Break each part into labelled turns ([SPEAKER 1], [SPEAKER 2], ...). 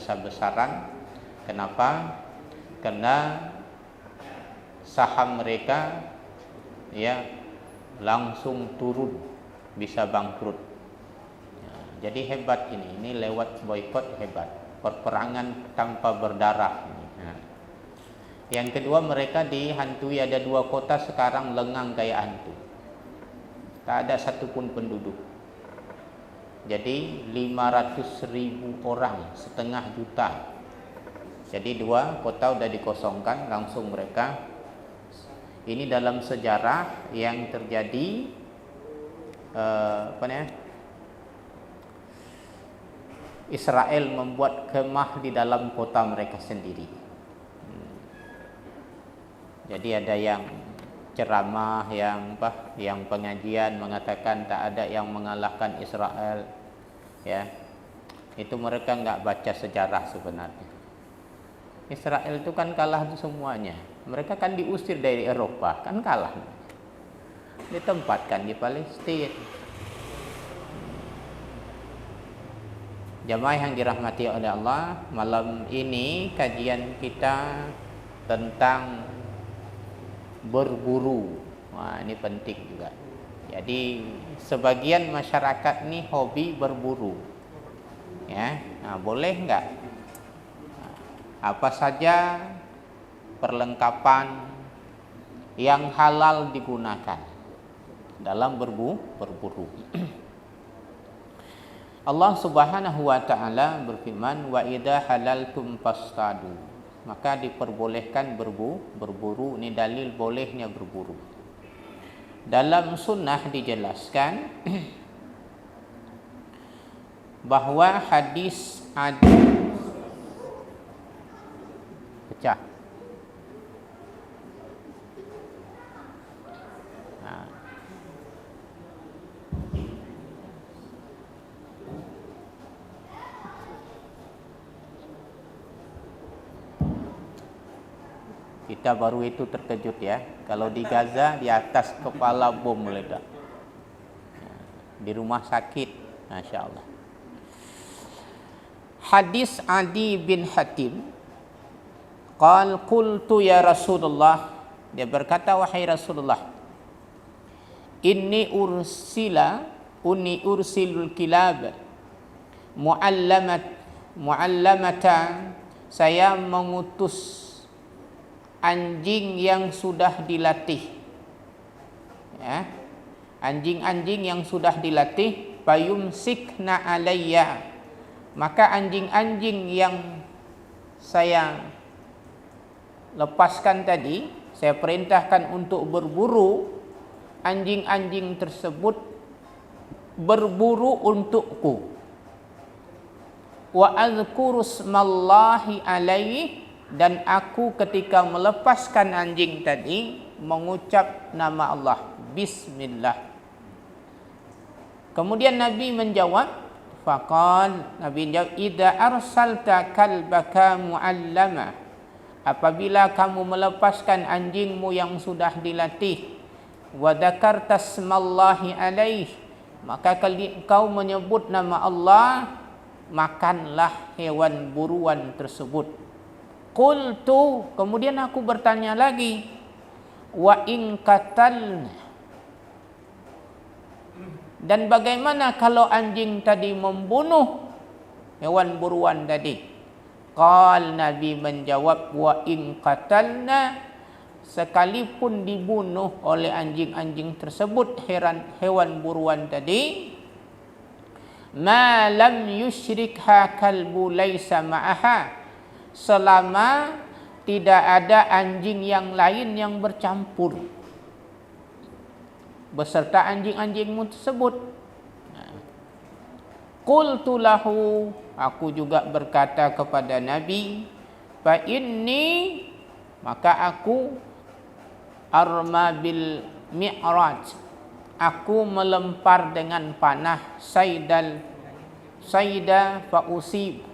[SPEAKER 1] besar-besaran. Kenapa? Karena saham mereka ya langsung turun, bisa bangkrut. Ya, jadi hebat ini lewat boikot hebat, perperangan tanpa berdarah. Nah, yang kedua, mereka dihantui, ada 2 kota sekarang lengang kayak hantu, tak ada satupun penduduk. Jadi 500.000 orang, 0,5 juta. Jadi 2 kota udah dikosongkan langsung mereka. Ini dalam sejarah yang terjadi Israel membuat kemah di dalam kota mereka sendiri. Jadi ada yang ceramah, yang pengajian mengatakan tak ada yang mengalahkan Israel. Ya, itu mereka nggak baca sejarah sebenarnya. Israel itu kan kalah semuanya. Mereka kan diusir dari Eropa, kan kalah. Ditempatkan di Palestina. Jamaah yang dirahmati oleh Allah, malam ini kajian kita tentang berburu. Wah, ini penting juga. Jadi sebagian masyarakat nih hobi berburu. Ya, nah, boleh nggak? Apa saja perlengkapan yang halal digunakan dalam berburu. Allah Subhanahu wa taala berfirman, wa idza halaltum fastadu. Maka diperbolehkan berburu. Ini dalil bolehnya berburu. Dalam sunnah dijelaskan bahwa hadis pecah. Nah. Kita baru itu terkejut ya. Kalau di Gaza di atas kepala bom meledak. Di rumah sakit, Masya Allah. Hadis Adi bin Hatim. Qultu ya Rasulullah. Dia berkata, wahai Rasulullah, Inni ursilul kilab muallamata. Saya mengutus anjing yang sudah dilatih. Ya. Anjing-anjing yang sudah dilatih, fayumsikna alayya. Maka anjing-anjing yang saya lepaskan tadi, saya perintahkan untuk berburu, anjing-anjing tersebut berburu untukku. Wa azkuru smallahi alaihi, dan aku ketika melepaskan anjing tadi mengucap nama Allah, Bismillah. Kemudian Nabi menjawab, Nabi menjawab, idza arsalta kalbaka muallama. Apabila kamu melepaskan anjingmu yang sudah dilatih, wa dzakarta smallahi alaih, maka kau menyebut nama Allah, makanlah hewan buruan tersebut. Qultu, kemudian aku bertanya lagi, wa in qatalna, dan bagaimana kalau anjing tadi membunuh hewan buruan tadi? Qal, Nabi menjawab, wa in qatalna, sekalipun dibunuh oleh anjing-anjing tersebut hewan buruan tadi, ma lam yusyrikha kalbu laisa ma'aha, selama tidak ada anjing yang lain yang bercampur beserta anjing-anjingmu tersebut. Qultu lahu, aku juga berkata kepada Nabi, fa inni, maka aku arma bil mi'raj, aku melempar dengan panah, saida fa usib,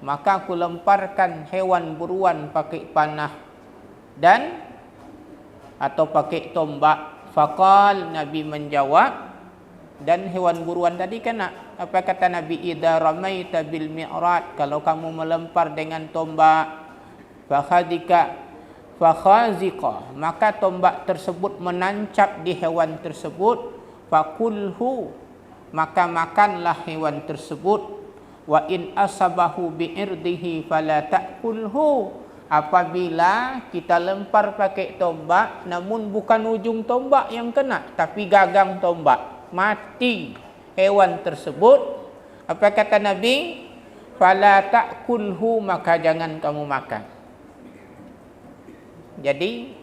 [SPEAKER 1] maka aku lemparkan hewan buruan pakai panah dan atau pakai tombak. Faqal, Nabi menjawab, Dan hewan buruan tadi kena. Apa kata Nabi? Idza ramaita bil mi'rad, kalau kamu melempar dengan tombak, fakhaziqa, maka tombak tersebut menancap di hewan tersebut, fakulhu, maka makanlah hewan tersebut. Wa in asabahu bi irdihi fala ta'kulhu, apabila kita lempar pakai tombak namun bukan ujung tombak yang kena tapi gagang tombak, mati hewan tersebut, apa kata Nabi? Fala ta'kulhu, maka jangan kamu makan. Jadi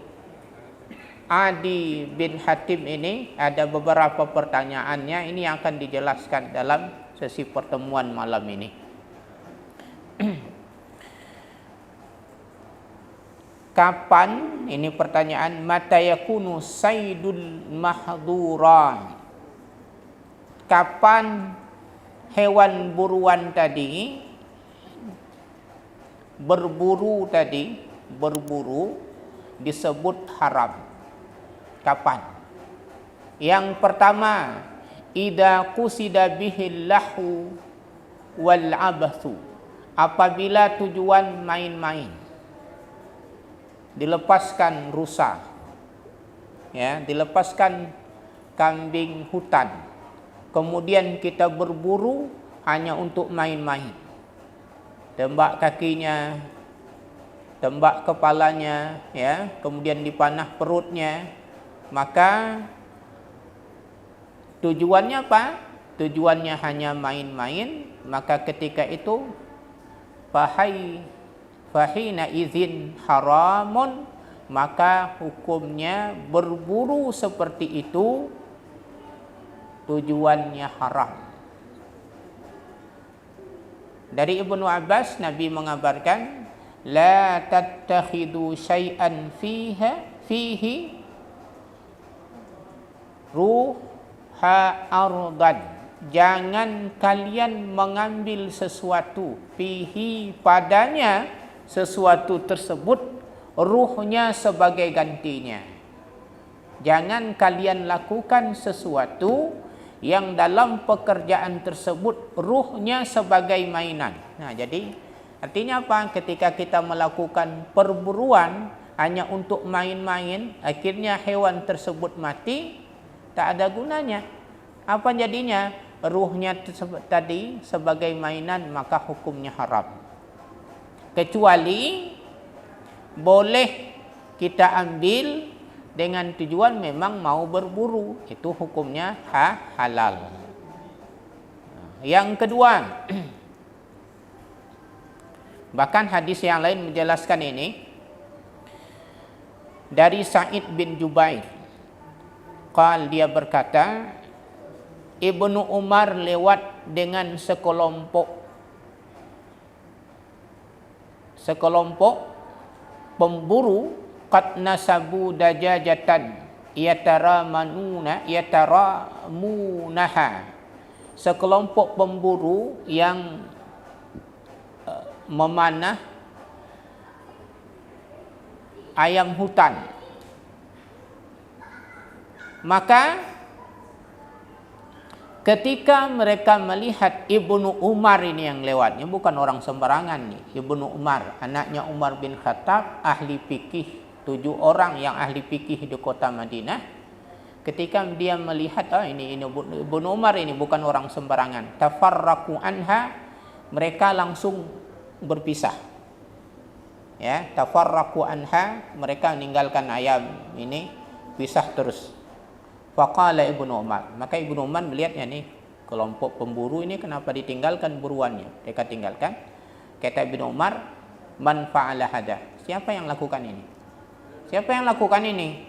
[SPEAKER 1] Adi bin Hatim ini ada beberapa pertanyaannya, ini yang akan dijelaskan dalam sesi pertemuan malam ini. Kapan, ini pertanyaan, mata yakunu saydul mahduran, kapan hewan buruan tadi berburu disebut haram? Kapan? Yang pertama, idza qusida bihil lahu wal abathu, apabila tujuan main-main, dilepaskan rusa, ya, dilepaskan kambing hutan, kemudian kita berburu hanya untuk main-main, tembak kakinya, tembak kepalanya, ya, kemudian dipanah perutnya, maka tujuannya apa? Tujuannya hanya main-main, maka ketika itu fahina izin haramun, maka hukumnya berburu seperti itu tujuannya haram. Dari Ibnu Abbas, Nabi mengabarkan, la tattakhidu syai'an fihi ruha ardan, jangan kalian mengambil sesuatu, fihi, padanya sesuatu tersebut, ruhnya sebagai gantinya. Jangan kalian lakukan sesuatu yang dalam pekerjaan tersebut ruhnya sebagai mainan. Nah, jadi artinya apa? Ketika kita melakukan perburuan hanya untuk main-main, akhirnya hewan tersebut mati, tak ada gunanya. Apa jadinya? Ruhnya tadi sebagai mainan, maka hukumnya haram. Kecuali boleh kita ambil dengan tujuan memang mau berburu, itu hukumnya halal. Yang kedua, bahkan hadis yang lain menjelaskan ini, dari Sa'id bin Jubair, dia berkata, Ibnu Umar lewat dengan sekelompok pemburu, qad nasabu dajajatan yataramunaha, sekelompok pemburu yang memanah ayam hutan. Maka ketika mereka melihat Ibnu Umar ini yang lewatnya, bukan orang sembarangan nih, Ibnu Umar, anaknya Umar bin Khattab, ahli fikih, 7 orang yang ahli fikih di kota Madinah. Ketika dia melihat, ini Ibnu Umar ini bukan orang sembarangan, tafarraqu anha, mereka langsung berpisah. Ya, tafarraqu anha, mereka meninggalkan ayam ini, pisah terus. Faqala Ibnu Umar, maka Ibnu Umar melihatnya nih, kelompok pemburu ini kenapa ditinggalkan buruannya, mereka tinggalkan. Kata Ibnu Umar, man fa'ala hada, siapa yang lakukan ini? Siapa yang lakukan ini?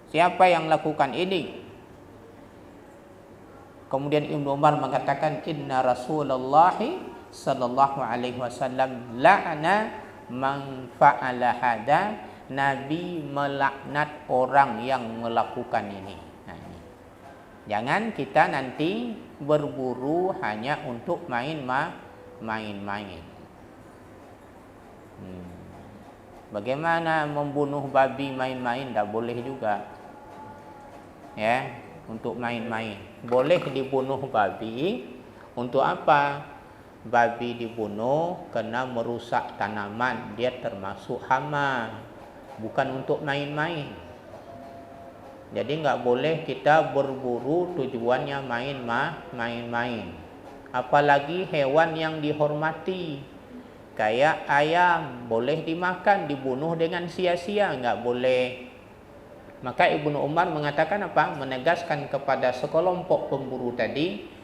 [SPEAKER 1] Siapa yang lakukan ini? Kemudian Ibnu Umar mengatakan, inna Rasulullah sallallahu alaihi wasallam la'ana man fa'ala hada, Nabi melaknat orang yang melakukan ini. Nah, ini. Jangan kita nanti berburu hanya untuk main-main. Bagaimana membunuh babi main-main? Tak boleh juga. Ya, untuk main-main. Boleh dibunuh babi untuk apa? Babi dibunuh karena merusak tanaman, dia termasuk hama, bukan untuk main-main. Jadi nggak boleh kita berburu tujuannya main-main. Apalagi hewan yang dihormati, kayak ayam, boleh dimakan, dibunuh dengan sia-sia, nggak boleh. Maka Ibnu Umar mengatakan apa? Menegaskan kepada sekelompok pemburu tadi,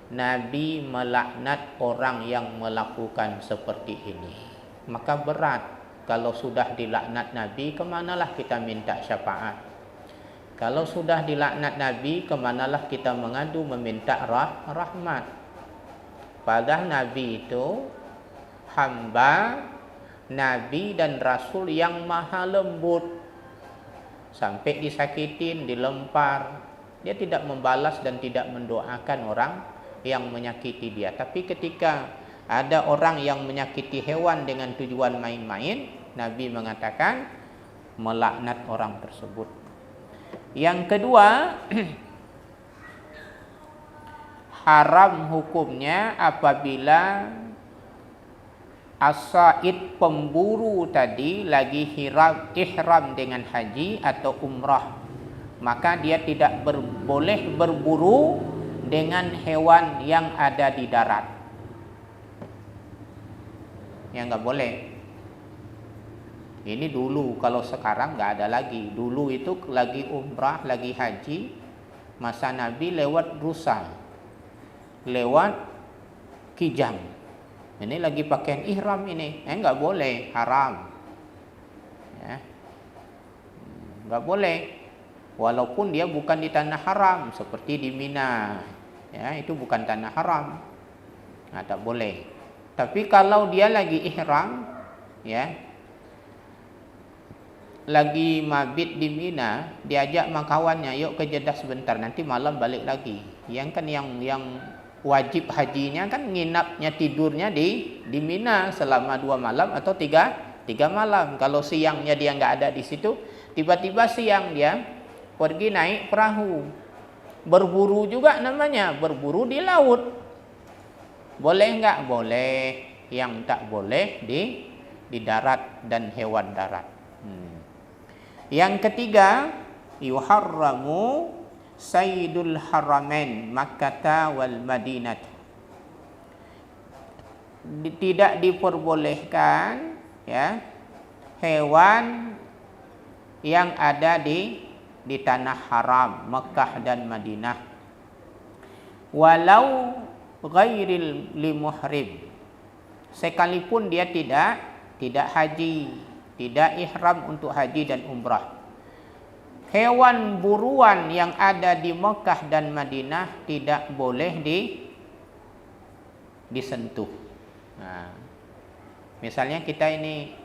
[SPEAKER 1] Nabi melaknat orang yang melakukan seperti ini. Maka berat kalau sudah dilaknat Nabi, kemanalah kita minta syafaat? Kalau sudah dilaknat Nabi, kemanalah kita mengadu meminta rahmat? Padahal Nabi itu hamba, Nabi dan Rasul yang maha lembut. Sampai disakitin, dilempar, dia tidak membalas dan tidak mendoakan orang yang menyakiti dia. Tapi ketika ada orang yang menyakiti hewan dengan tujuan main-main, Nabi mengatakan melaknat orang tersebut. Yang kedua, haram hukumnya apabila as-said pemburu tadi lagi ihram dengan haji atau umrah, maka dia tidak boleh berburu dengan hewan yang ada di darat. Yang nggak boleh. Ini dulu, kalau sekarang nggak ada lagi. Dulu itu lagi umrah, lagi haji, masa Nabi lewat rusa, lewat kijang. Ini lagi pakaian ihram ini, nggak boleh, haram. Ya. Nggak boleh. Walaupun dia bukan di tanah haram, seperti di Mina. Ya, itu bukan tanah haram. Nah, tak boleh. Tapi kalau dia lagi ihram, ya, lagi mabit di Mina, diajak makawannya, yuk ke Jeddah sebentar, nanti malam balik lagi. Yang kan yang wajib hajinya kan nginapnya, tidurnya di Mina selama 2 malam atau 3 malam. Kalau siangnya dia nggak ada di situ, tiba-tiba siang dia pergi naik perahu, berburu juga namanya, berburu di laut. Boleh nggak? Boleh. Yang tak boleh di darat dan hewan darat. Yang ketiga, yuharramu saydul haramain Makkah wal Madinah. Tidak diperbolehkan, ya, hewan yang ada di tanah haram Mekah dan Madinah, walau ghairil limuhrim, sekalipun dia tidak haji, tidak ihram untuk haji dan umrah. Hewan buruan yang ada di Mekah dan Madinah tidak boleh disentuh. Nah, misalnya kita ini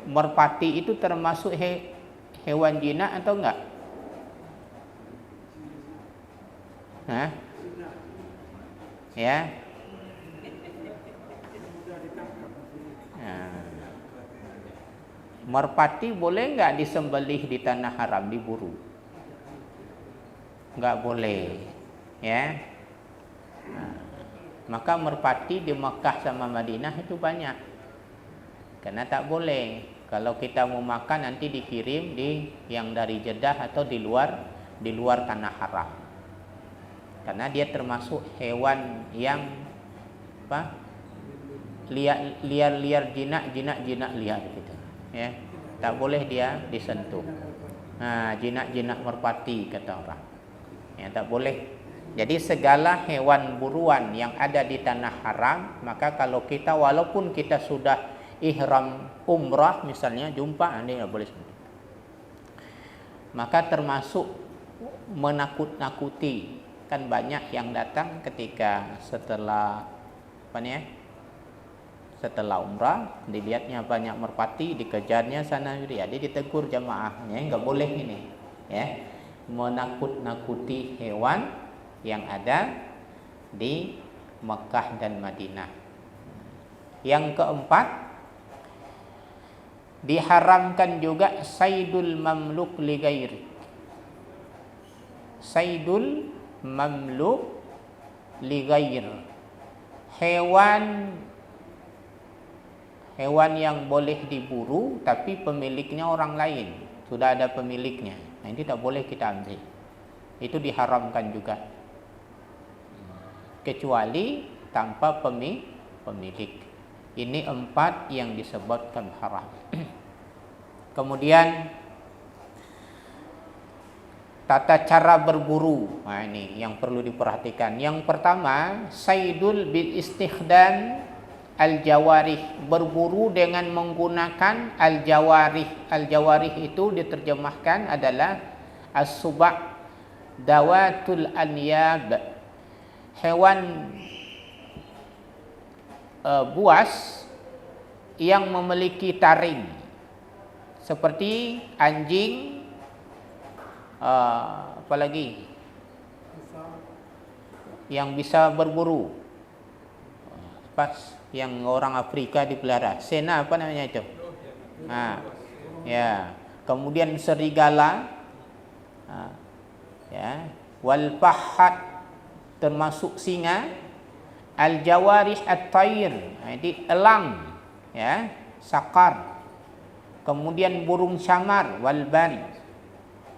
[SPEAKER 1] merpati itu termasuk hewan jinak atau enggak? Hah? Ya. Merpati boleh nggak disembelih di tanah haram, diburu? Nggak boleh, ya. Maka merpati di Mekah sama Madinah itu banyak, karena tak boleh. Kalau kita mau makan nanti dikirim yang dari Jeddah atau di luar tanah haram, karena dia termasuk hewan yang liar jinak liar gitu. Ya, tak boleh dia disentuh. Nah, jinak merpati kata orang. Ya, tak boleh. Jadi segala hewan buruan yang ada di tanah haram, maka kalau kita walaupun kita sudah ihram umrah misalnya, jumpa ini nggak boleh sentuh. Maka termasuk menakut-nakuti. Kan banyak yang datang ketika setelah setelah umrah, dilihatnya banyak merpati, dikejarnya sana sini, jadi ditegur jamaahnya, nggak boleh ini, ya, menakut-nakuti hewan yang ada di Mekah dan Madinah. Yang keempat, diharamkan juga saydul mamluk li ghairi, saydul mamluk li ghair. Hewan yang boleh diburu tapi pemiliknya orang lain, sudah ada pemiliknya. Nah, ini tidak boleh kita ambil. Itu diharamkan juga. Kecuali tanpa pemilik. Ini 4 yang disebutkan haram. Kemudian tata cara berburu. Nah, ini yang perlu diperhatikan. Yang pertama, saydul bil istikhdam al-jawarih, berburu dengan menggunakan al-jawarih. Al-jawarih itu diterjemahkan adalah as-suba' dawatul anyab, hewan buas yang memiliki taring, seperti anjing, apalagi yang bisa berburu, pas yang orang Afrika dipelihara, sena apa namanya itu? Ya. Kemudian serigala, ya, wal fahat termasuk singa, al jawarih at-tayr, jadi elang, ya, sakar, kemudian burung syamar, wal bari.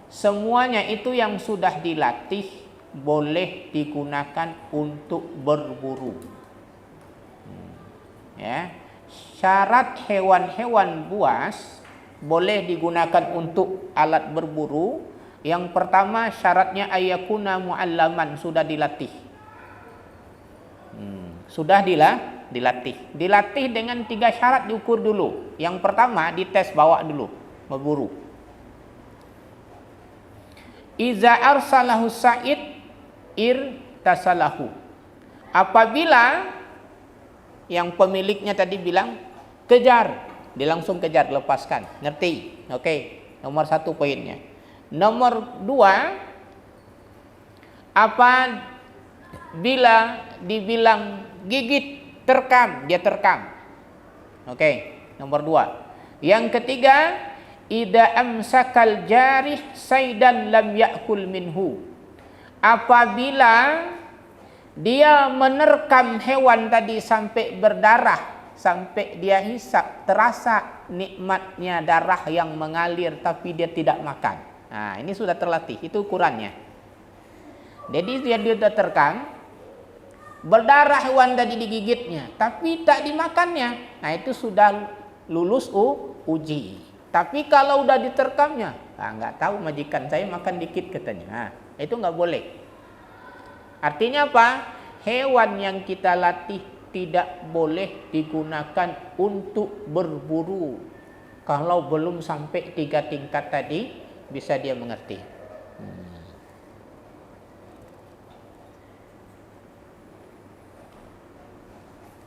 [SPEAKER 1] Semuanya itu yang sudah dilatih boleh digunakan untuk berburu. Ya. Syarat hewan-hewan buas boleh digunakan untuk alat berburu. Yang pertama syaratnya ayakuna mu'allaman, sudah dilatih. Sudah dilatih. Dilatih dengan 3 syarat diukur dulu. Yang pertama dites bawa dulu berburu. Iza arsalahu sa'id irtasalahu. Apabila yang pemiliknya tadi bilang kejar, dia langsung kejar, lepaskan. Ngerti? Oke. Nomor 1 poinnya. Nomor 2, apabila dibilang gigit, terkam, dia terkam. Oke. Nomor 2. Yang ketiga, ida amsakal jarih saidan lam yakul minhu. Apabila dia menerkam hewan tadi sampai berdarah, sampai dia hisap, terasa nikmatnya darah yang mengalir tapi dia tidak makan. Nah, ini sudah terlatih, itu ukurannya. Jadi dia sudah terkam, berdarah hewan tadi digigitnya, tapi tak dimakannya. Nah, itu sudah lulus uji. Tapi kalau udah diterkamnya, nggak tahu, majikan saya makan dikit katanya. Nah, itu nggak boleh. Artinya apa? Hewan yang kita latih tidak boleh digunakan untuk berburu. Kalau belum sampai 3 tingkat tadi, bisa dia mengerti.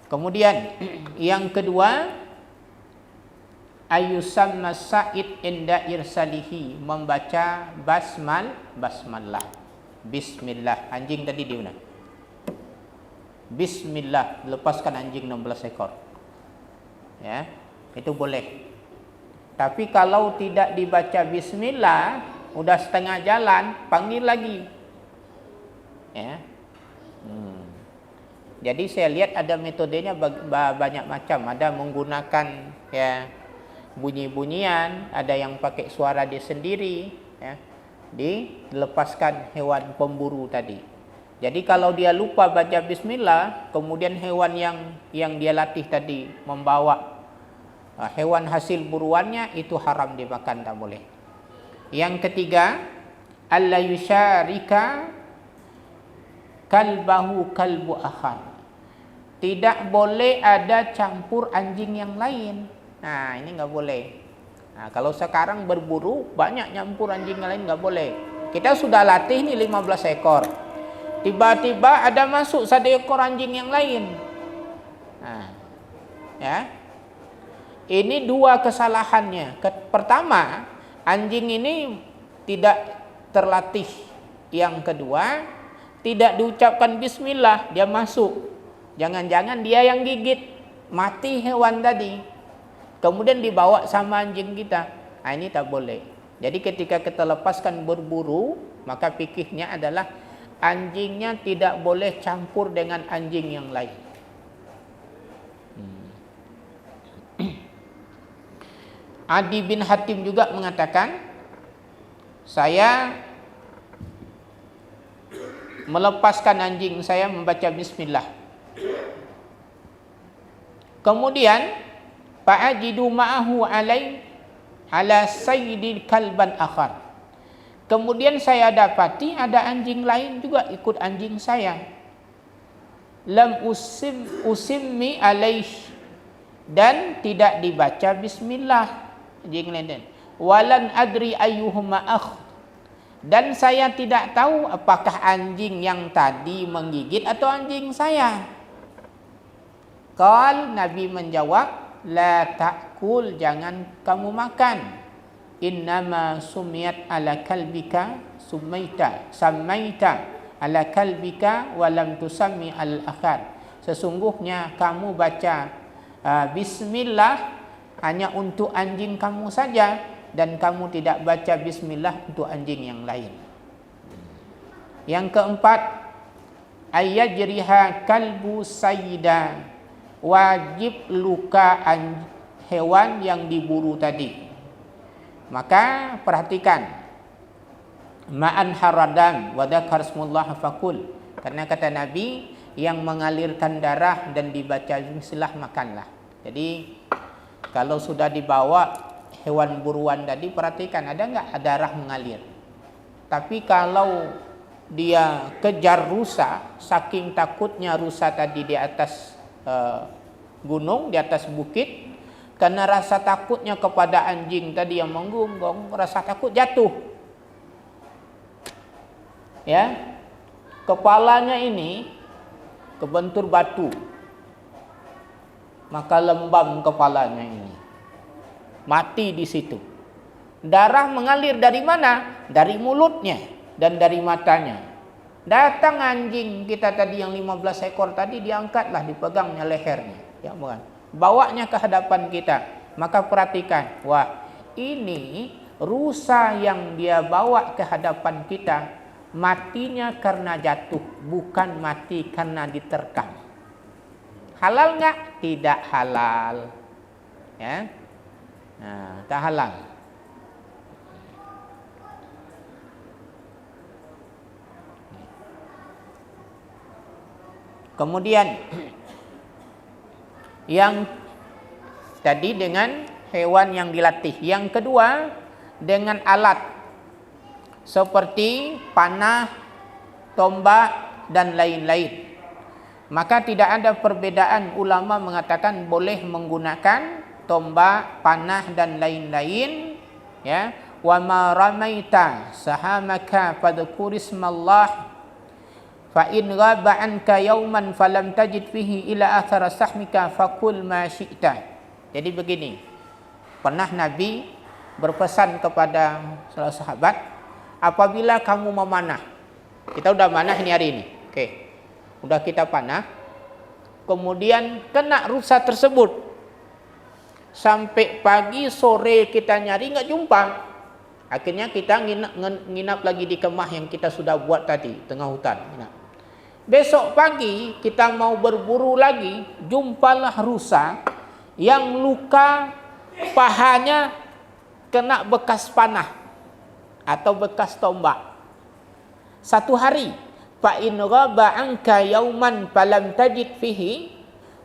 [SPEAKER 1] Kemudian yang kedua, ayusamma sa'id inda irsalihi, membaca basmalah. Bismillah. Anjing tadi di mana? Bismillah, lepaskan anjing 16 ekor. Ya, itu boleh. Tapi kalau tidak dibaca bismillah, udah setengah jalan, panggil lagi. Ya. Jadi saya lihat ada metodenya banyak macam. Ada menggunakan, ya, bunyi-bunyian, ada yang pakai suara dia sendiri, ya, dilepaskan hewan pemburu tadi. Jadi kalau dia lupa baca bismillah, kemudian hewan yang dia latih tadi membawa hewan hasil buruannya, itu haram dimakan, tak boleh. Yang ketiga, alla yusyarika kalbahu kalbu akhar. Tidak boleh ada campur anjing yang lain. Nah, ini nggak boleh. Nah, kalau sekarang berburu banyak nyampur anjing yang lain, nggak boleh. Kita sudah latih nih 15 ekor. Tiba-tiba ada masuk 1 ekor anjing yang lain. Nah, ya. Ini 2 kesalahannya. Pertama, anjing ini tidak terlatih. Yang kedua, tidak diucapkan bismillah, dia masuk. Jangan-jangan dia yang gigit, mati hewan tadi. Kemudian dibawa sama anjing kita. Nah, ini tak boleh. Jadi ketika kita lepaskan berburu, maka fikihnya adalah anjingnya tidak boleh campur dengan anjing yang lain. Adi bin Hatim juga mengatakan, saya melepaskan anjing saya membaca bismillah. Kemudian fa'ajidu ma'ahu ala sayyidil kalban akhar. Kemudian saya dapati ada anjing lain juga ikut anjing saya. Lam usimmi alaih, dan tidak dibaca bismillah anjing lain. Walan adri ayyuhuma akh, dan saya tidak tahu apakah anjing yang tadi menggigit atau anjing saya. Nabi menjawab, la ta'kul, jangan kamu makan. Innama sumiyat ala kalbika samaita ala kalbika walam tusammi al-akhar. Sesungguhnya kamu baca bismillah hanya untuk anjing kamu saja, dan kamu tidak baca bismillah untuk anjing yang lain. Yang keempat, ayyajriha kalbu sayyida, wajib luka hewan yang diburu tadi. Maka perhatikan, ma'an haradam wa dzakar smullah fakul, karena kata Nabi, yang mengalirkan darah dan dibaca bismillah makanlah. Jadi kalau sudah dibawa hewan buruan tadi, perhatikan ada enggak darah mengalir. Tapi kalau dia kejar rusa, saking takutnya rusa tadi di atas gunung, di atas bukit, karena rasa takutnya kepada anjing tadi yang menggonggong, rasa takut jatuh. Ya, kepalanya ini kebentur batu, maka lembam kepalanya ini, mati di situ. Darah mengalir dari mana? Dari mulutnya dan dari matanya. Datang anjing kita tadi yang 15 ekor tadi, diangkatlah, dipegangnya lehernya, ya bukan, bawanya ke hadapan kita. Maka perhatikan, wah, ini rusa yang dia bawa ke hadapan kita, matinya karena jatuh, bukan mati karena diterkam. Halal nggak? Tidak halal, ya, nah, tak halal. Kemudian yang tadi dengan hewan yang dilatih. Yang kedua dengan alat seperti panah, tombak, dan lain-lain. Maka tidak ada perbedaan, ulama mengatakan boleh menggunakan tombak, panah, dan lain-lain, ya. Wa ma ramaita sahamaka fadhkur ismallah fa in ghaba anka yauman falam tajid fihi ila athara sahmika fakul ma syi'ta. Jadi begini, pernah Nabi berpesan kepada salah sahabat, apabila kamu memanah, kita udah manah ini hari ini, oke, udah kita panah, kemudian kena rusa tersebut, sampai pagi sore kita nyari nggak jumpa, akhirnya kita nginap lagi di kemah yang kita sudah buat tadi, tengah hutan. Besok pagi kita mau berburu lagi, jumpalah rusa yang luka pahanya kena bekas panah atau bekas tombak. Satu hari, fa in ghaba anka yauman falam tajid fihi,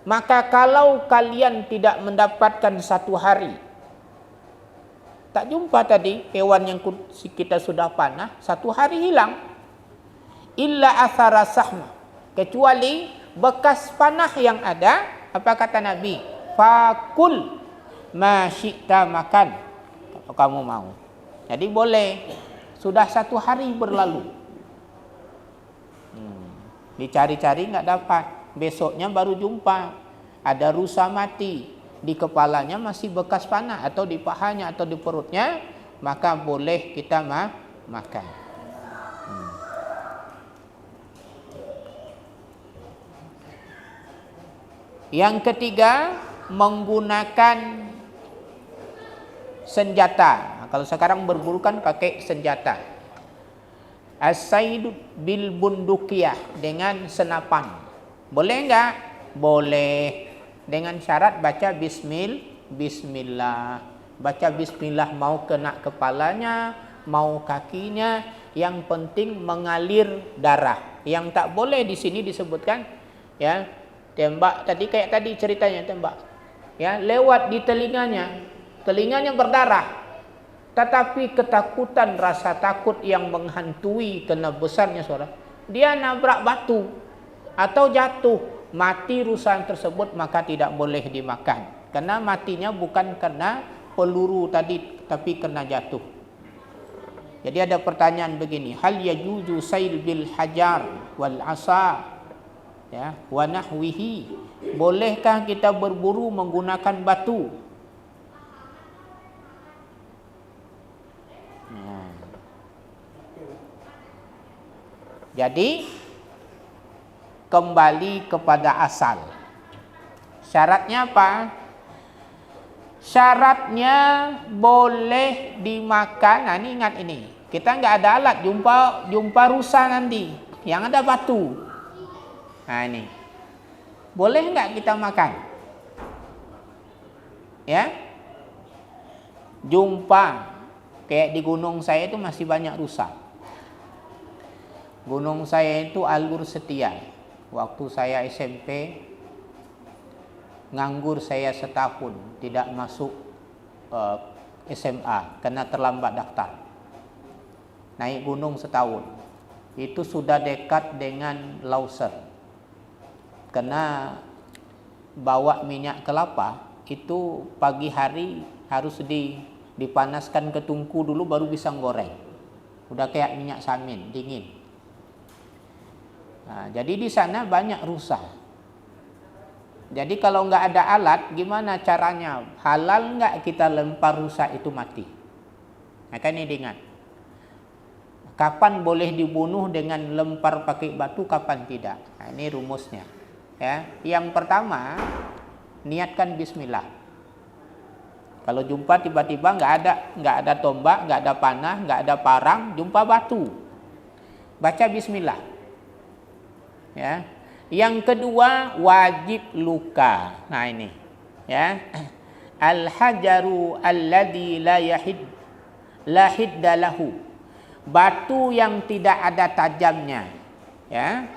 [SPEAKER 1] maka kalau kalian tidak mendapatkan satu hari, tak jumpa tadi hewan yang kita sudah panah, satu hari hilang. Illa athara sahma, kecuali bekas panah yang ada, apa kata Nabi? Fakul ma syi'ta, makan kalau kamu mau. Jadi boleh, sudah satu hari berlalu, dicari-cari nggak dapat, besoknya baru jumpa ada rusa mati, di kepalanya masih bekas panah, atau di pahanya atau di perutnya, maka boleh kita makan. Yang ketiga, menggunakan senjata. Kalau sekarang berburu kan pakai senjata. As-saidu bil bundukiyah, dengan senapan. Boleh enggak? Boleh. Dengan syarat baca bismillah. Baca bismillah, mau kena kepalanya, mau kakinya, yang penting mengalir darah. Yang tak boleh di sini disebutkan, ya, tembak tadi, kayak tadi ceritanya tembak, ya, lewat di telinganya berdarah, tetapi ketakutan, rasa takut yang menghantui kena besarnya suara, dia nabrak batu atau jatuh, mati rusa tersebut, maka tidak boleh dimakan, karena matinya bukan karena peluru tadi, tapi kena jatuh. Jadi ada pertanyaan begini, hal yajuzu sail bil hajar wal asa, ya, wa nahwihi, bolehkah kita berburu menggunakan batu? Jadi kembali kepada asal. Syaratnya apa? Syaratnya boleh dimakan. Nah, ini ingat ini. Kita nggak ada alat, jumpa rusa nanti yang ada batu. Nah, ini. Boleh nggak kita makan? Ya. Jumpa kayak di gunung saya itu masih banyak rusa. Gunung saya itu Alur Setia. Waktu saya SMP, nganggur saya setahun, tidak masuk SMA karena terlambat daftar. Naik gunung setahun. Itu sudah dekat dengan Lauser. Karena bawa minyak kelapa itu pagi hari harus dipanaskan ke tungku dulu baru bisa goreng. Udah kayak minyak samin, dingin. Nah, jadi di sana banyak rusa. Jadi kalau nggak ada alat, gimana caranya? Halal nggak kita lempar rusa itu mati? Maka ini diingat. Kapan boleh dibunuh dengan lempar pakai batu, kapan tidak? Nah, ini rumusnya. Ya, yang pertama, niatkan bismillah. Kalau jumpa tiba-tiba nggak ada tombak, nggak ada panah, nggak ada parang, jumpa batu, baca bismillah. Ya. Yang kedua, wajib luka. Nah ini, ya. Al-hajaru alladzi la hidda lahu. Batu yang tidak ada tajamnya, ya.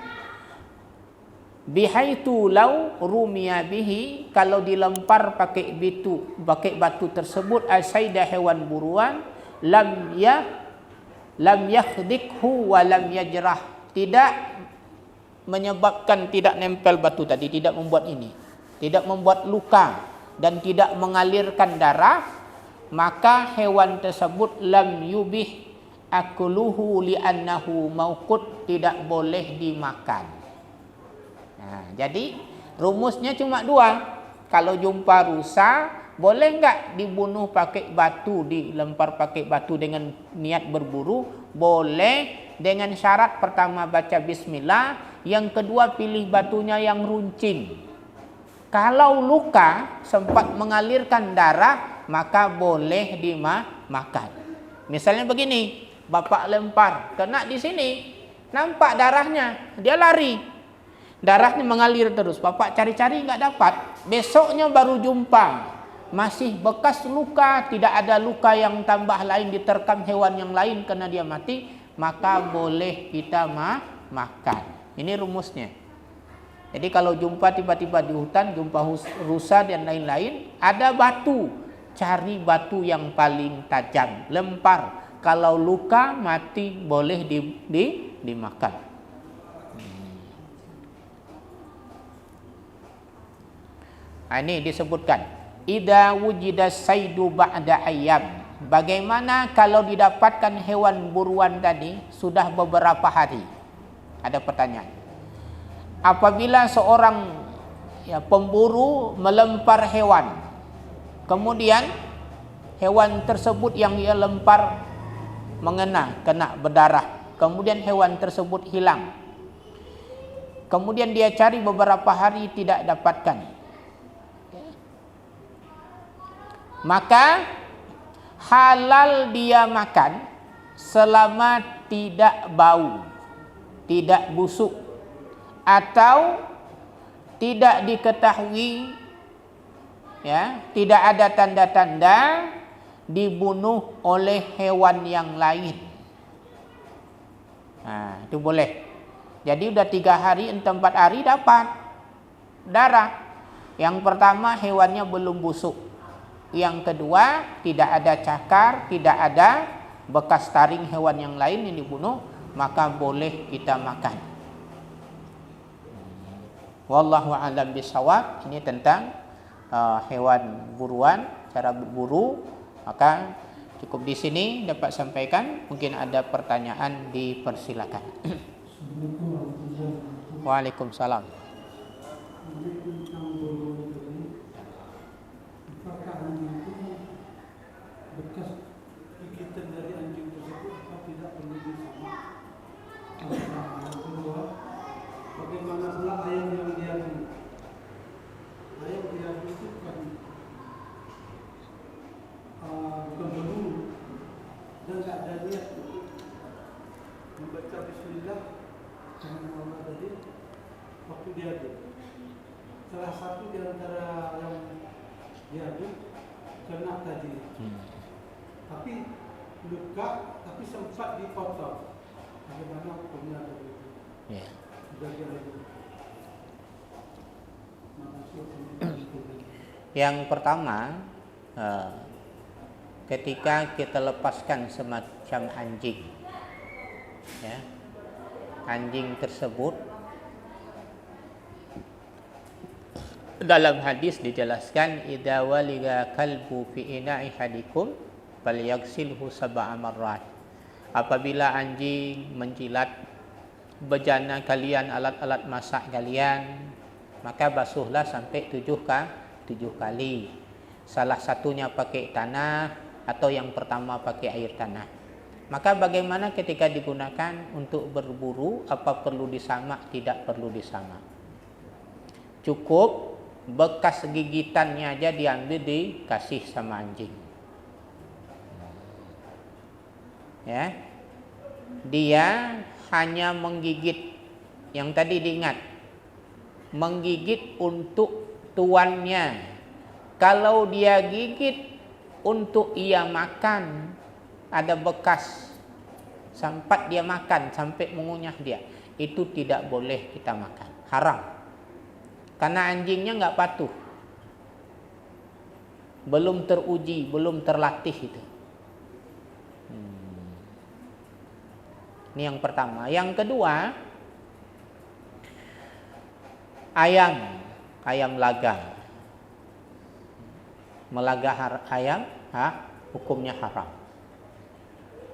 [SPEAKER 1] Bihaitu law rumiya bihi, kalau dilempar pakai batu tersebut asaidah hewan buruan, lam yakhdikhu wa lam yajrah, tidak menyebabkan, tidak nempel batu tadi, tidak membuat ini, tidak membuat luka dan tidak mengalirkan darah, maka hewan tersebut lam yubih akuluhu li'annahu mauqut, tidak boleh dimakan. Nah, jadi rumusnya cuma dua. Kalau jumpa rusa, boleh nggak dibunuh pakai batu, dilempar pakai batu dengan niat berburu? Boleh, dengan syarat pertama baca bismillah, yang kedua pilih batunya yang runcing. Kalau luka sempat mengalirkan darah, maka boleh dimakan. Misalnya begini, bapak lempar, kena di sini, nampak darahnya, dia lari, darahnya mengalir terus, bapak cari-cari nggak dapat, besoknya baru jumpa, masih bekas luka, tidak ada luka yang tambah lain diterkam hewan yang lain karena dia mati, maka boleh kita makan. Ini rumusnya. Jadi kalau jumpa tiba-tiba di hutan, jumpa rusa dan lain-lain, ada batu, cari batu yang paling tajam, lempar. Kalau luka mati boleh dimakan. Nah, ini disebutkan idza wujida saidu ba'da ayyam. Bagaimana kalau didapatkan hewan buruan tadi sudah beberapa hari? Ada pertanyaan. Apabila seorang pemburu melempar hewan, kemudian hewan tersebut yang ia lempar kena berdarah, kemudian hewan tersebut hilang, kemudian dia cari beberapa hari tidak dapatkan, maka halal dia makan selama tidak bau, tidak busuk, atau tidak diketahui, ya, tidak ada tanda-tanda dibunuh oleh hewan yang lain. Nah, itu boleh. Jadi udah 3 hari atau 4 hari dapat darah. Yang pertama hewannya belum busuk. Yang kedua tidak ada cakar, tidak ada bekas taring hewan yang lain yang dibunuh, maka boleh kita makan. Wallahu a'lam bishawab. Ini tentang hewan buruan, cara berburu. Maka cukup di sini dapat sampaikan. Mungkin ada pertanyaan, dipersilakan. Waalaikumsalam.
[SPEAKER 2] Bekas gigitan dari anjing tersebut apa tidak perlu disamak? Yang kedua, bagaimana pula ayam yang diadu? Ayam diadu itu kan bukan berburu dan tidak ada niat untuk membaca Bismillah dengan Allah tadi waktu diadu. Salah satu di antara yang diadu kena tadi. Tapi luka, tapi sempat dipotong. Bagaimana hukumnya tadi? Ya.
[SPEAKER 1] Yang pertama, ketika kita lepaskan semacam anjing, ya, anjing tersebut dalam hadis dijelaskan, idza waliga kalbu fi ina'i hadikum falyaghsilhu sab'a marrat. Apabila anjing menjilat bejana kalian, alat-alat masak kalian, maka basuhlah sampai 7 kali. Salah satunya pakai tanah atau yang pertama pakai air tanah. Maka bagaimana ketika digunakan untuk berburu, apa perlu disamak? Tidak perlu disamak. Cukup bekas gigitannya aja diambil, dikasih sama anjing. Ya, dia hanya menggigit. Yang tadi diingat, menggigit untuk tuannya. Kalau dia gigit untuk ia makan, ada bekas sampai dia makan, sampai mengunyah dia, itu tidak boleh kita makan, haram. Karena anjingnya nggak patuh, belum teruji, belum terlatih itu. Ini yang pertama. Yang kedua, ayam laga. Melaga ayam, hukumnya haram.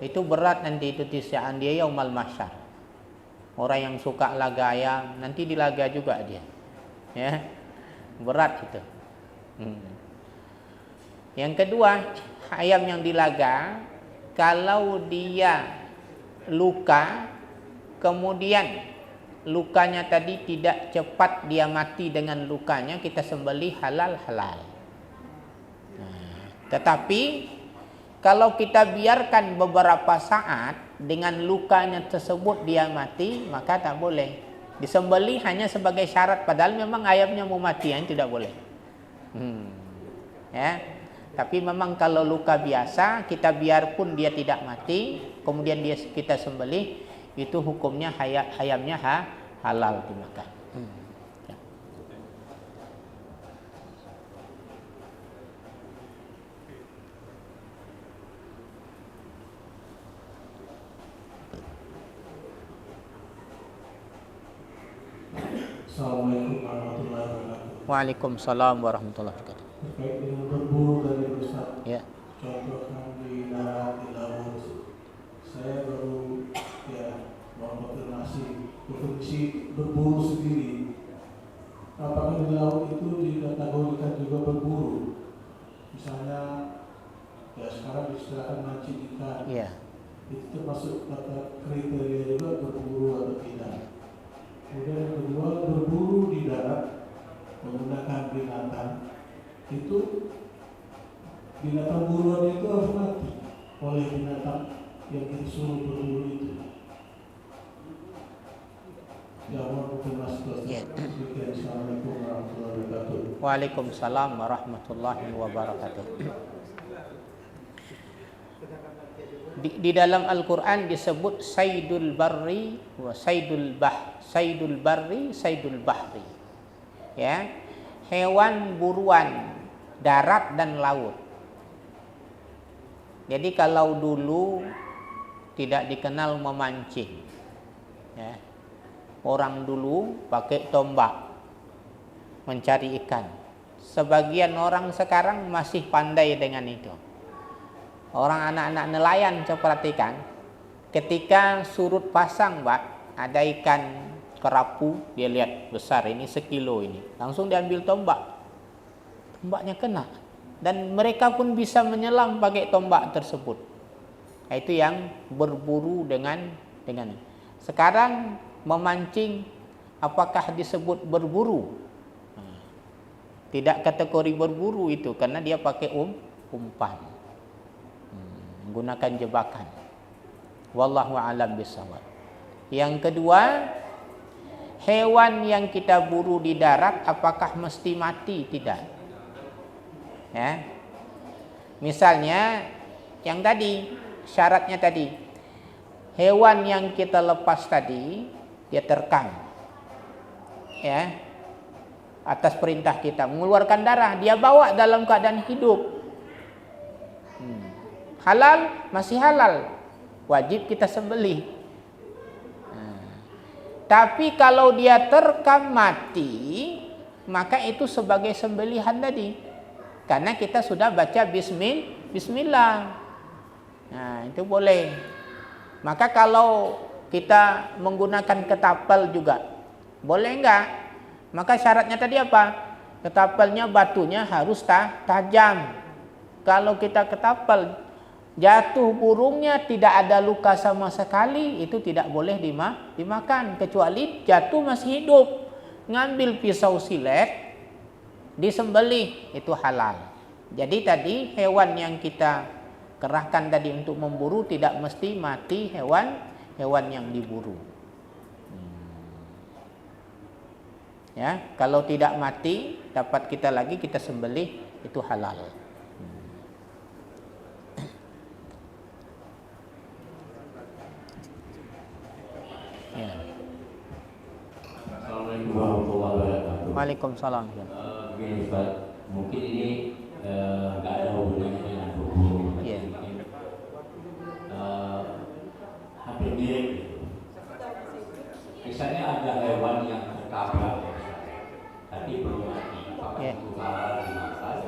[SPEAKER 1] Itu berat nanti itu tisaan dia yaumal mahsyar. Orang yang suka laga ayam nanti dilaga juga dia. Ya. Berat itu. Yang kedua, ayam yang dilaga kalau dia luka, kemudian lukanya tadi tidak cepat dia mati dengan lukanya, kita sembelih halal. Tetapi kalau kita biarkan beberapa saat dengan lukanya tersebut dia mati, maka tak boleh disembelih, hanya sebagai syarat. Padahal memang ayamnya mau mati, yang tidak boleh. Ya. Tapi memang kalau luka biasa, kita biarpun dia tidak mati, kemudian kita sembelih, itu hukumnya ayamnya halal dimakan. Ya.
[SPEAKER 2] Assalamualaikum warahmatullahi wabarakatuh.
[SPEAKER 1] Waalaikumsalam warahmatullahi wabarakatuh.
[SPEAKER 2] Terkait dengan berburu dari Ustaz,
[SPEAKER 1] Ya.
[SPEAKER 2] contohkan di darat, di laut, saya baru mengkonfirmasi berfungsi berburu sendiri. Apakah di laut itu dikategorikan juga berburu? Misalnya, ya sekarang istilahkan mancing ikan.
[SPEAKER 1] Ya.
[SPEAKER 2] Itu termasuk kata kriteria juga berburu atau tidak. Kemudian yang kedua, berburu di darat menggunakan binatang itu binatang buruan itu harus mati oleh binatang yang disuruh berburu itu. Jawab Mas
[SPEAKER 1] Ya.
[SPEAKER 2] Assalamualaikum warahmatullahi wabarakatuh.
[SPEAKER 1] Waalaikumsalam warahmatullahi wabarakatuh. Di dalam Al-Quran disebut saydul barri wa saydul barri, saydul bahri. Ya, hewan buruan darat dan laut. Jadi kalau dulu tidak dikenal memancing, ya, orang dulu pakai tombak mencari ikan. Sebagian orang sekarang masih pandai dengan itu. Orang anak-anak nelayan, saya perhatikan, ketika surut pasang, Pak, ada ikan kerapu, dia lihat besar, ini sekilo ini, langsung diambil tombak, tombaknya kena, dan mereka pun bisa menyelam pakai tombak tersebut. Itu yang berburu dengan sekarang memancing, apakah disebut berburu? Tidak kategori berburu itu, karena dia pakai umpan, menggunakan jebakan. Wallahu a'lam bishawab. Yang kedua, hewan yang kita buru di darat apakah mesti mati? Tidak. Ya. Misalnya yang tadi, syaratnya tadi, hewan yang kita lepas tadi dia terkam, ya, atas perintah kita mengeluarkan darah, dia bawa dalam keadaan hidup, halal, masih halal, wajib kita sembelih. Tapi kalau dia terkam mati, maka itu sebagai sembelihan tadi, karena kita sudah baca bismillah. Nah, itu boleh. Maka kalau kita menggunakan ketapel juga boleh enggak? Maka syaratnya tadi apa? Ketapelnya, batunya harus tajam. Kalau kita ketapel jatuh burungnya tidak ada luka sama sekali, itu tidak boleh dimakan, kecuali jatuh masih hidup. Ngambil pisau silet, disembelih, itu halal. Jadi tadi hewan yang kita kerahkan tadi untuk memburu tidak mesti mati hewan yang diburu. Ya, kalau tidak mati dapat kita lagi, kita sembelih, itu halal. Ya.
[SPEAKER 3] Assalamualaikum warahmatullahi wabarakatuh.
[SPEAKER 1] Waalaikumsalam.
[SPEAKER 3] Begini Ustaz, mungkin ini nggak ada hubungannya dengan berburu.
[SPEAKER 1] Iya.
[SPEAKER 3] Hampir mirip gitu. Misalnya ada hewan yang tertabrak, tapi belum mati, apakah
[SPEAKER 1] Iya.
[SPEAKER 3] itu halal dimakan?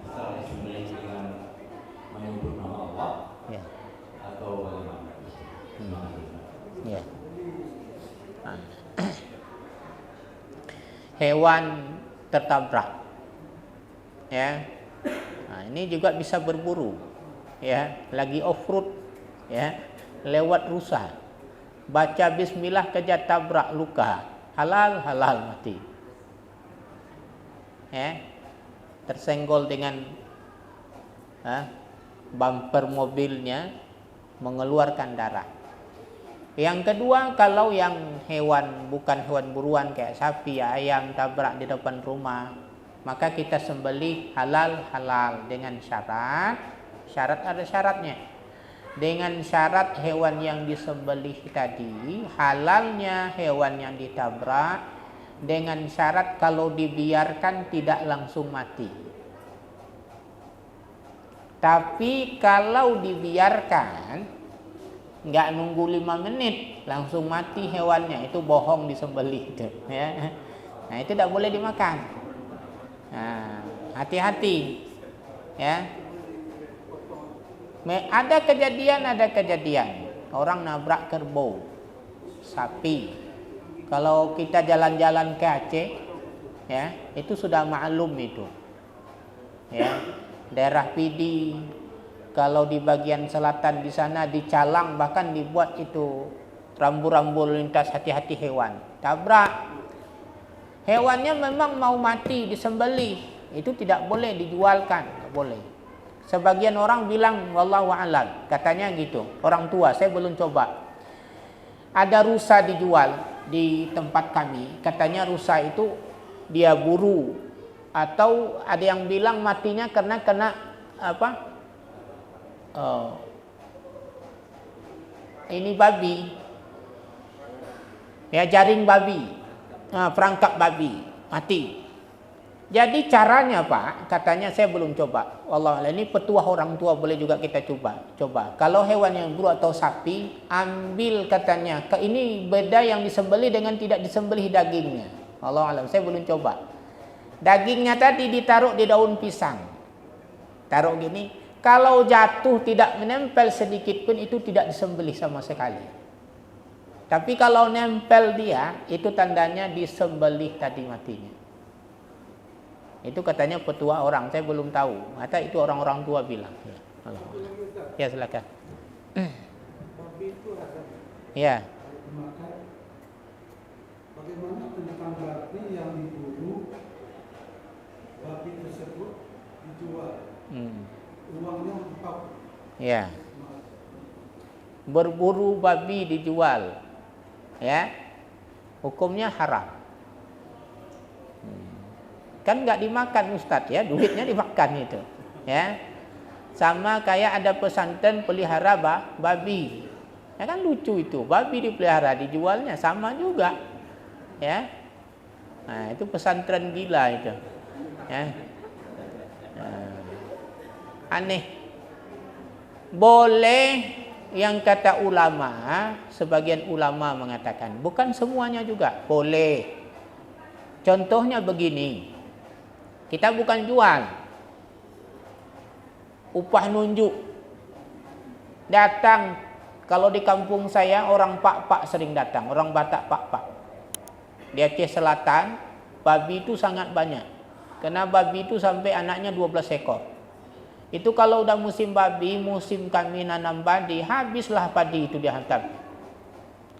[SPEAKER 3] Misalnya sembelih dengan menyebut nama Allah,
[SPEAKER 1] Ya.
[SPEAKER 3] atau bagaimana?
[SPEAKER 1] Ya. Hewan tertabrak, ya. Nah, ini juga bisa berburu, ya. Lagi off road, ya, lewat rusa, baca bismillah kejar tabrak, luka, halal mati, ya. Tersenggol dengan bumper mobilnya, mengeluarkan darah. Yang kedua, kalau yang hewan bukan hewan buruan kayak sapi, ayam tabrak di depan rumah, maka kita sembelih halal dengan syarat ada syaratnya. Dengan syarat hewan yang disembelih tadi halalnya hewan yang ditabrak, dengan syarat kalau dibiarkan tidak langsung mati. Tapi kalau dibiarkan nggak nunggu 5 menit langsung mati hewannya, itu bohong disembelih itu, ya. Nah, itu tidak boleh dimakan. Nah, hati-hati, ya. Ada kejadian orang nabrak kerbau, sapi. Kalau kita jalan-jalan ke Aceh, ya, itu sudah maklum itu, ya. Daerah Pidi, kalau di bagian selatan di sana dicalang, bahkan dibuat itu rambu-rambu lintas, hati-hati hewan. Tabrak. Hewannya memang mau mati, disembelih. Itu tidak boleh dijualkan, tidak boleh. Sebagian orang bilang wallahu a'lam, katanya gitu. Orang tua, saya belum coba. Ada rusa dijual di tempat kami. Katanya rusa itu dia buru, atau ada yang bilang matinya karena kena apa? Ini babi. Ya, jaring babi. Perangkap babi, mati. Jadi caranya Pak, katanya saya belum coba. Wallah, ini petuah orang tua, boleh juga kita coba. Kalau hewan yang buruk atau sapi, ambil katanya. Ini beda yang disembelih dengan tidak disembelih dagingnya. Allah alam, saya belum coba. Dagingnya tadi ditaruh di daun pisang. Taruh gini. Kalau jatuh tidak menempel sedikit pun, itu tidak disembelih sama sekali. Tapi kalau nempel dia, itu tandanya disembelih tadi matinya. Itu katanya petua orang, saya belum tahu. Atau itu orang-orang tua bilang. Ya, silakan.
[SPEAKER 2] Babi itu ada
[SPEAKER 1] Ya.
[SPEAKER 2] dimakan. Bagaimana tentang babi yang diburu, babi tersebut dijual, uangnya mentok.
[SPEAKER 1] Ya. Berburu babi dijual, ya, hukumnya haram. Kan nggak dimakan Ustadz ya, duitnya dimakan itu, ya. Sama kayak ada pesantren pelihara babi, ya kan lucu itu, babi dipelihara dijualnya sama juga, ya. Nah itu pesantren gila itu, ya. Aneh. Boleh yang kata ulama, sebagian ulama mengatakan, bukan semuanya juga boleh. Contohnya begini. Kita bukan jual, upah nunjuk. Datang, kalau di kampung saya orang pak-pak sering datang, orang Batak pak-pak. Di Aceh Selatan, babi itu sangat banyak. Karena babi itu sampai anaknya 12 ekor. Itu kalau udah musim babi, musim kami nanam padi, habislah padi itu dihantam.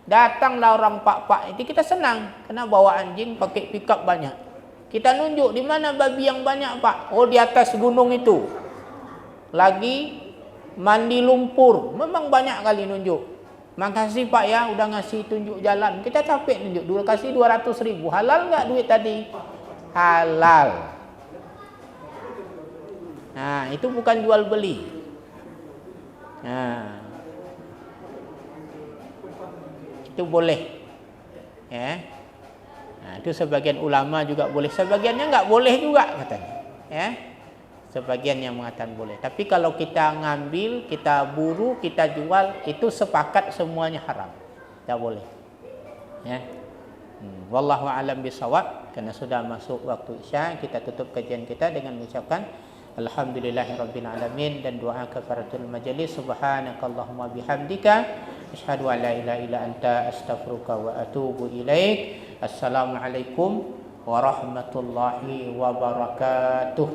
[SPEAKER 1] Datanglah orang pak-pak, itu kita senang, karena bawa anjing pakai pickup banyak. Kita nunjuk di mana babi yang banyak Pak. Oh di atas gunung itu. Lagi mandi lumpur. Memang banyak kali nunjuk. Makasih Pak ya udah ngasih tunjuk jalan. Kita capek nunjuk. Dulu kasih 200.000. Halal nggak duit tadi? Halal. Nah itu bukan jual beli. Nah itu boleh. Ya. Nah, itu sebagian ulama juga boleh, sebagiannya nggak boleh juga katanya, ya. Sebagian yang mengatakan boleh. Tapi kalau kita ngambil, kita buru, kita jual, itu sepakat semuanya haram, tidak boleh. Ya. Wallahu a'lam bishawab. Karena sudah masuk waktu Isya, kita tutup kajian kita dengan mengucapkan alhamdulillahirabbil alamin dan doa kafaratul majelis. Subhanakallahumma bihamdika asyhadu an la ilaha illa anta astaghfiruka wa atubu ilaik. Assalamualaikum warahmatullahi wabarakatuh.